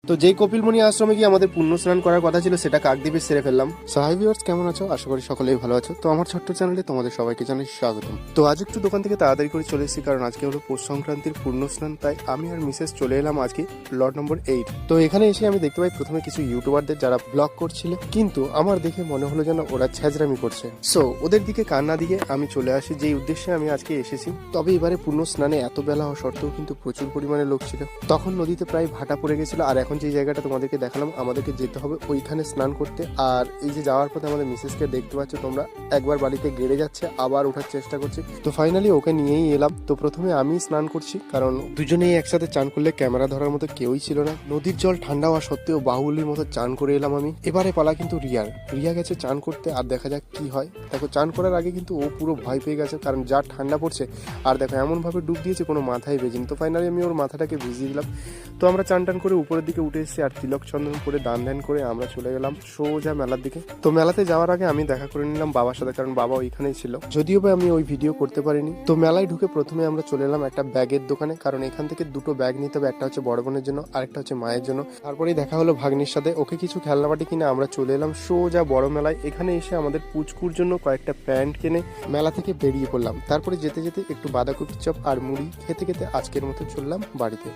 তো যেই কপিলমুনি আশ্রমে গিয়ে আমাদের পুণ্য স্নান করার কথা ছিল সেটা কাকদ্বীপে সেরে ফেললাম। সো হাই ভিউয়ার্স, কেমন আছো? আশা করি সকলেই ভালো আছো। তো আমার ছোট্ট চ্যানেলে তোমাদের সবাইকে জানাই স্বাগতম। তো আজ একটু দোকান থেকে তাড়াতাড়ি করে চলে এসেছি, কারণ আজকে হলো পৌষ সংক্রান্তির পুণ্য স্নান। তাই আমি আর মিসেস চলে এলাম আজকে লট নম্বর 8। তো এখানে এসে আমি দেখতে পাই প্রথমে কিছু ইউটিউবারদের যারা ব্লগ করছিল, কিন্তু আমার দেখে মনে হলো যেন ওরা ছ্যাঁচড়ামি করছে। সো ওদের দিকে কান না দিয়ে আমি চলে আসি যেই উদ্দেশ্যে আমি আজকে এসেছি। তবে এবারে পুণ্য স্নানে এত বেলা হওয়া সত্ত্বেও কিন্তু প্রচুর পরিমাণে লোক ছিল। তখন নদীতে প্রায় ভাটা পড়ে গেছিল, আর এখন যে জায়গাটা তোমাদেরকে দেখালাম আমাদেরকে যেতে হবে ওইখানে স্নান করতে। আর এই যে যাওয়ার পথে আমাদের মিসেসকে দেখতে পাচ্ছ তোমরা, একবার বাড়িতে গেড়ে যাচ্ছে আবার ওঠার চেষ্টা করছে। তো ফাইনালি ওকে নিয়েই এলাম। তো প্রথমে আমি স্নান করছি, কারণ দুজনেই একসাথে চান করলে ক্যামেরা ধরার মতো কেউই ছিল না। নদীর জল ঠান্ডা হওয়া সত্ত্বেও বাহুলির মতো চান করে এলাম আমি। এবারে পালা কিন্তু রিয়া গেছে চান করতে, আর দেখা যাক কি হয়। দেখো চান করার আগে কিন্তু ও পুরো ভয় পেয়ে গেছে, কারণ যা ঠান্ডা পড়ছে। আর দেখো এমন ভাবে ডুব দিয়েছে কোনো মাথায় ভেজিনি। তো ফাইনালি আমি ওর মাথাটাকে ভিজিয়ে দিলাম। তো আমরা চান টান করে উপরের দিকে উঠে এসেছি, আর তিলক চন্দন করে দান ধ্যান করে আমরা চলে গেলাম সোজা মেলার দিকে। তো মেলাতে যাওয়ার আগে আমি দেখা করে নিলাম বাবার সাথে, কারণ বাবা ওইখানেই ছিল, যদিও বা আমি ওই ভিডিও করতে পারিনি। তো মেলায় ঢুকে প্রথমে আমরা চলে এলাম একটা ব্যাগের দোকানে, কারণ এখান থেকে দুটো ব্যাগ নিতে হবে, একটা হচ্ছে বড় বোনের জন্য আর একটা হচ্ছে মায়ের জন্য। তারপরেই দেখা হলো ভাগ্নির সাথে, ওকে কিছু খেলনাবাটি কিনে আমরা চলে এলাম সোজা বড় মেলায়। এখানে এসে আমাদের পুচকুর জন্য কয়েকটা প্যান্ট কিনে মেলা থেকে বেরিয়ে পড়লাম। তারপরে যেতে যেতে একটু বাঁধাকপির চপ আর মুড়ি খেতে খেতে আজকের মতো চললাম বাড়িতে।